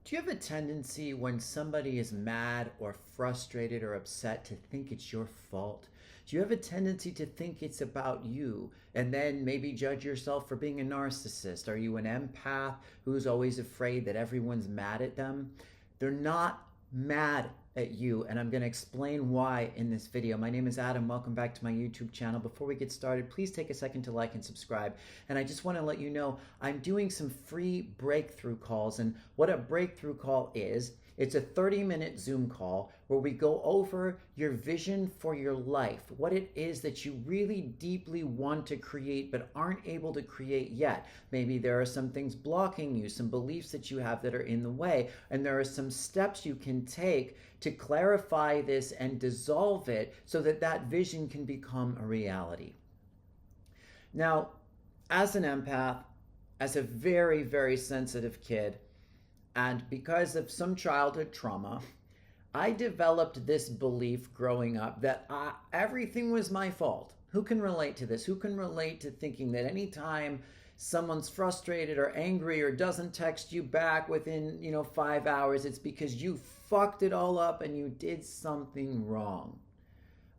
Do you have a tendency when somebody is mad or frustrated or upset to think it's your fault? Do you have a tendency to think it's about you and then maybe judge yourself for being a narcissist? Are you an empath who's always afraid that everyone's mad at them? They're not mad at you, and I'm going to explain why in this video. My name is Adam. Welcome back to my YouTube channel. Before we get started, please take a second to like and subscribe. And I just want to let you know I'm doing some free breakthrough calls. And what a breakthrough call is, it's a 30-minute Zoom call where we go over your vision for your life, what it is that you really deeply want to create but aren't able to create yet. Maybe there are some things blocking you, some beliefs that you have that are in the way, and there are some steps you can take to clarify this and dissolve it so that that vision can become a reality. Now, as an empath, as a very, very sensitive kid, and because of some childhood trauma, I developed this belief growing up that everything was my fault. Who can relate to this? Who can relate to thinking that anytime someone's frustrated or angry or doesn't text you back within 5 hours, it's because you fucked it all up and you did something wrong?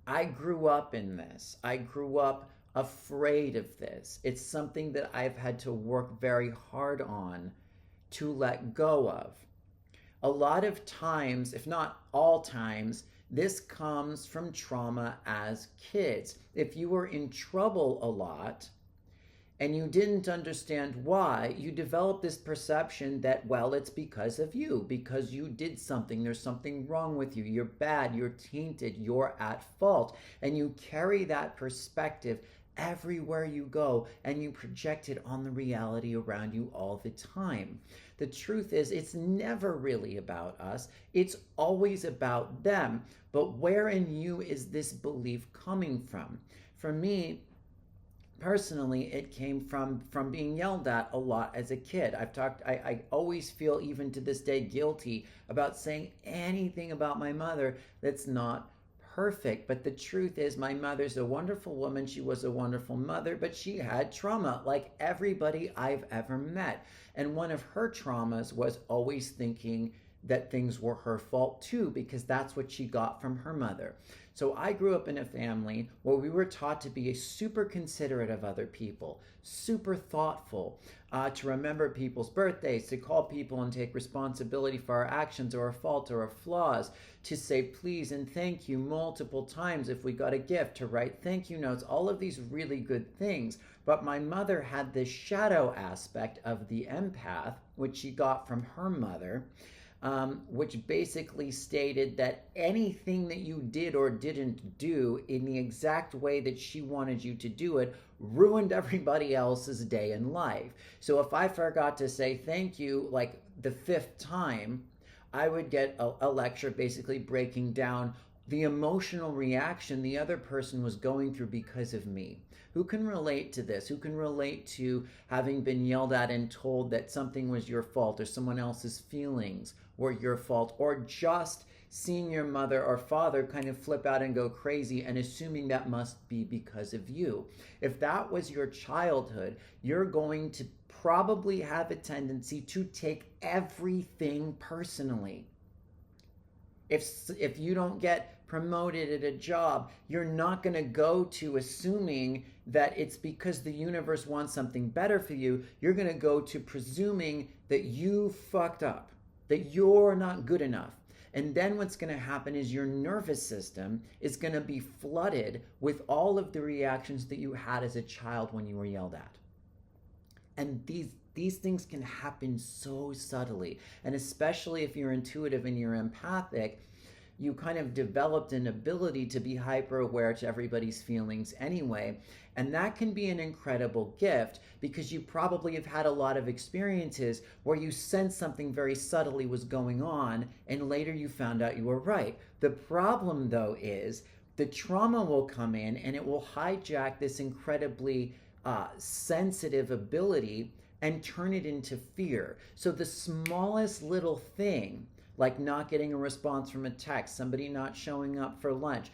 I grew up in this. I grew up afraid of this. It's something that I've had to work very hard on to let go of. A lot of times, if not all times, this comes from trauma as kids. If you were in trouble a lot and you didn't understand why, you develop this perception that, well, it's because of you, because you did something, there's something wrong with you, you're bad, you're tainted, you're at fault. And you carry that perspective everywhere you go, and you project it on the reality around you all the time. The truth is, it's never really about us. It's always about them. But where in you is this belief coming from? For me, personally, it came from being yelled at a lot as a kid. I always feel, even to this day, guilty about saying anything about my mother that's not perfect. But the truth is, my mother's a wonderful woman. She was a wonderful mother, but she had trauma like everybody I've ever met. And one of her traumas was always thinking that things were her fault too, because that's what she got from her mother. So I grew up in a family where we were taught to be super considerate of other people, super thoughtful, to remember people's birthdays, to call people and take responsibility for our actions or our faults or our flaws, to say please and thank you multiple times if we got a gift, to write thank you notes, all of these really good things. But my mother had this shadow aspect of the empath, which she got from her mother, which basically stated that anything that you did or didn't do in the exact way that she wanted you to do it ruined everybody else's day in life. So if I forgot to say thank you like the 5th time, I would get a lecture basically breaking down the emotional reaction the other person was going through because of me. Who can relate to this? Who can relate to having been yelled at and told that something was your fault, or someone else's feelings were your fault, or just seeing your mother or father kind of flip out and go crazy and assuming that must be because of you? If that was your childhood, you're going to probably have a tendency to take everything personally. If you don't get promoted at a job, you're not going to go to assuming that it's because the universe wants something better for you. You're going to go to presuming that you fucked up, that you're not good enough. And then what's going to happen is your nervous system is going to be flooded with all of the reactions that you had as a child when you were yelled at. And these things can happen so subtly. And especially if you're intuitive and you're empathic, you kind of developed an ability to be hyper aware to everybody's feelings anyway. And that can be an incredible gift, because you probably have had a lot of experiences where you sensed something very subtly was going on, and later you found out you were right. The problem, though, is the trauma will come in and it will hijack this incredibly sensitive ability and turn it into fear. So the smallest little thing, like not getting a response from a text, somebody not showing up for lunch,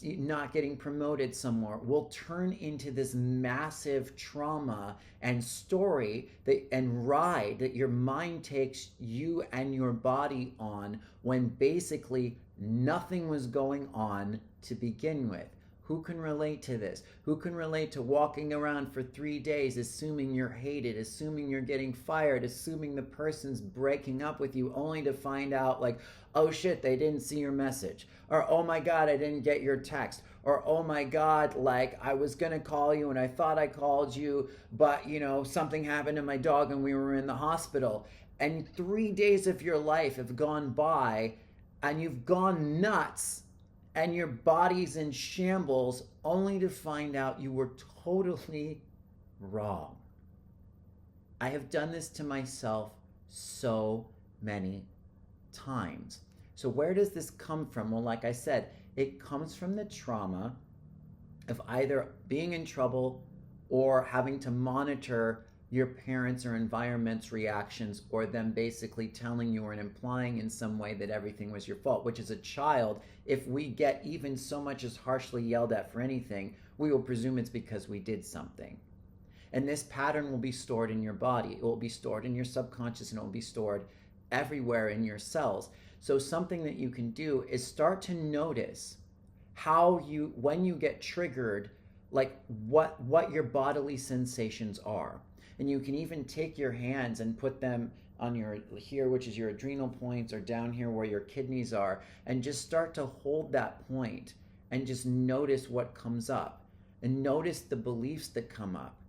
not getting promoted somewhere, will turn into this massive trauma and story and ride that your mind takes you and your body on, when basically nothing was going on to begin with. Who can relate to this? Who can relate to walking around for 3 days assuming you're hated, assuming you're getting fired, assuming the person's breaking up with you, only to find out, like, oh shit, they didn't see your message, or oh my god, I didn't get your text, or oh my god, like, I was gonna call you and I thought I called you, but something happened to my dog and we were in the hospital. And 3 days of your life have gone by and you've gone nuts and your body's in shambles, only to find out you were totally wrong. I have done this to myself so many times. So where does this come from? Well, like I said, it comes from the trauma of either being in trouble or having to monitor your parents' or environment's reactions, or them basically telling you and implying in some way that everything was your fault, which as a child, if we get even so much as harshly yelled at for anything, we will presume it's because we did something. And this pattern will be stored in your body. It will be stored in your subconscious, and it will be stored everywhere in your cells. So something that you can do is start to notice how when you get triggered, like what your bodily sensations are. And you can even take your hands and put them on your here, which is your adrenal points, or down here where your kidneys are, and just start to hold that point and just notice what comes up, and notice the beliefs that come up,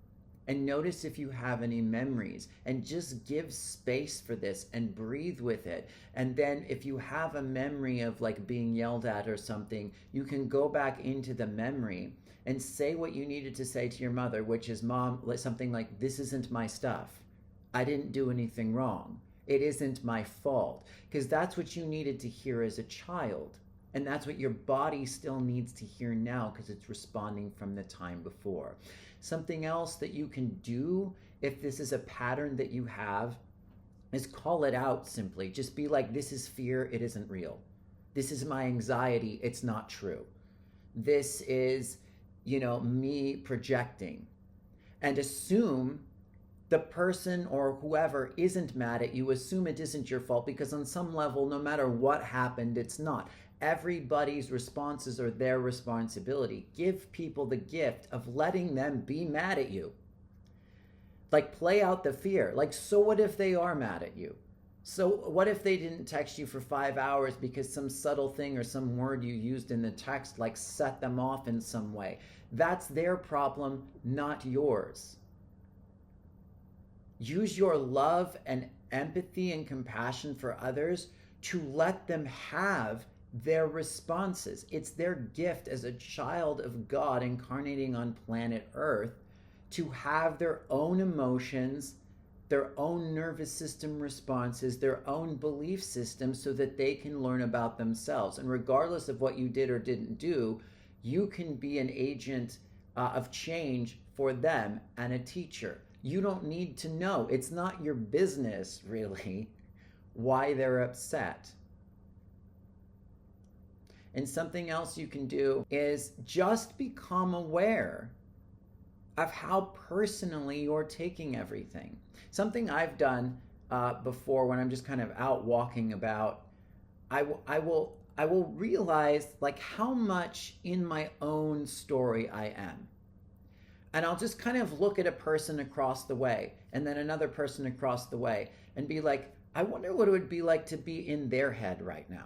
and notice if you have any memories, and just give space for this and breathe with it. And then if you have a memory of like being yelled at or something, you can go back into the memory and say what you needed to say to your mother, which is, Mom, something like, this isn't my stuff. I didn't do anything wrong. It isn't my fault. Because that's what you needed to hear as a child. And that's what your body still needs to hear now, because it's responding from the time before. Something else that you can do if this is a pattern that you have is call it out simply. Just be like, this is fear, it isn't real. This is my anxiety, it's not true. This is me projecting. And assume the person or whoever isn't mad at you. Assume it isn't your fault, because on some level, no matter what happened, it's not. Everybody's responses are their responsibility. Give people the gift of letting them be mad at you. Like, play out the fear. Like, so what if they are mad at you? So what if they didn't text you for 5 hours because some subtle thing or some word you used in the text like set them off in some way? That's their problem, not yours. Use your love and empathy and compassion for others to let them have their responses. It's their gift as a child of God incarnating on planet Earth to have their own emotions, their own nervous system responses, their own belief system, so that they can learn about themselves. And regardless of what you did or didn't do, you can be an agent of change for them and a teacher. You don't need to know. It's not your business, really, why they're upset. And something else you can do is just become aware of how personally you're taking everything. Something I've done before when I'm just kind of out walking about, I will realize like how much in my own story I am. And I'll just kind of look at a person across the way and then another person across the way and be like, I wonder what it would be like to be in their head right now.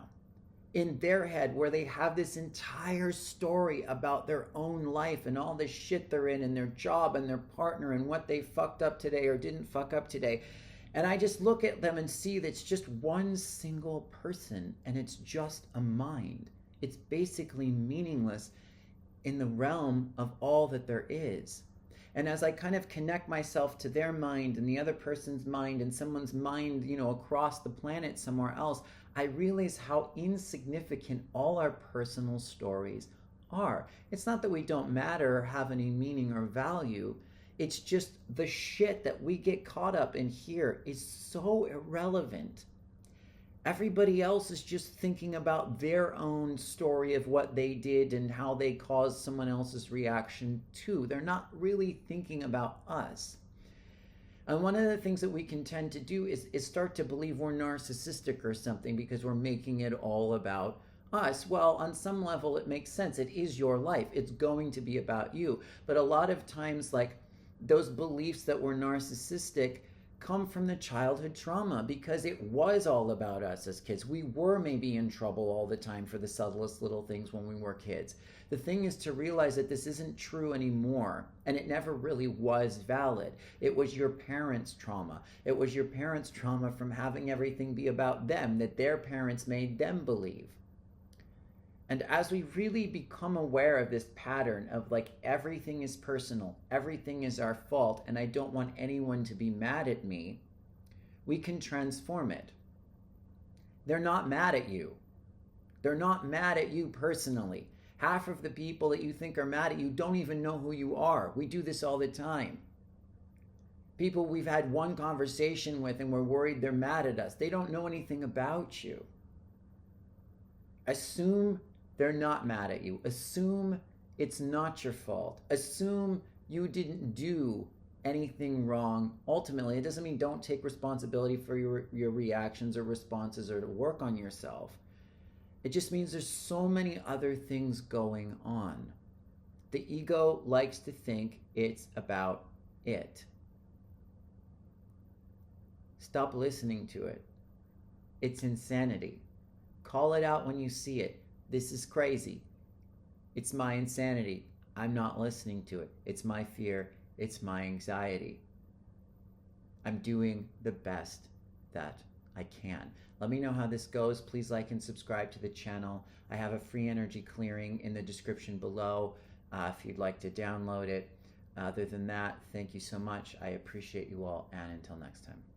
In their head, where they have this entire story about their own life and all the shit they're in and their job and their partner and what they fucked up today or didn't fuck up today. And I just look at them and see that it's just one single person, and it's just a mind. It's basically meaningless in the realm of all that there is. And as I kind of connect myself to their mind and the other person's mind and someone's mind, across the planet somewhere else, I realize how insignificant all our personal stories are. It's not that we don't matter or have any meaning or value. It's just the shit that we get caught up in here is so irrelevant. Everybody else is just thinking about their own story of what they did and how they caused someone else's reaction too. They're not really thinking about us. And one of the things that we can tend to do is start to believe we're narcissistic or something because we're making it all about us. Well, on some level, it makes sense. It is your life. It's going to be about you. But a lot of times, like, those beliefs that we're narcissistic come from the childhood trauma because it was all about us as kids. We were maybe in trouble all the time for the subtlest little things when we were kids. The thing is to realize that this isn't true anymore, and it never really was valid. It was your parents' trauma. It was your parents' trauma from having everything be about them, that their parents made them believe. And as we really become aware of this pattern of like everything is personal, everything is our fault, and I don't want anyone to be mad at me, we can transform it. They're not mad at you. They're not mad at you personally. Half of the people that you think are mad at you don't even know who you are. We do this all the time. People we've had one conversation with and we're worried they're mad at us. They don't know anything about you. Assume they're not mad at you. Assume it's not your fault. Assume you didn't do anything wrong. Ultimately, it doesn't mean don't take responsibility for your reactions or responses or to work on yourself. It just means there's so many other things going on. The ego likes to think it's about it. Stop listening to it. It's insanity. Call it out when you see it. This is crazy. It's my insanity. I'm not listening to it. It's my fear. It's my anxiety. I'm doing the best that I can. Let me know how this goes. Please like and subscribe to the channel. I have a free energy clearing in the description below if you'd like to download it. Other than that, thank you so much. I appreciate you all, and until next time.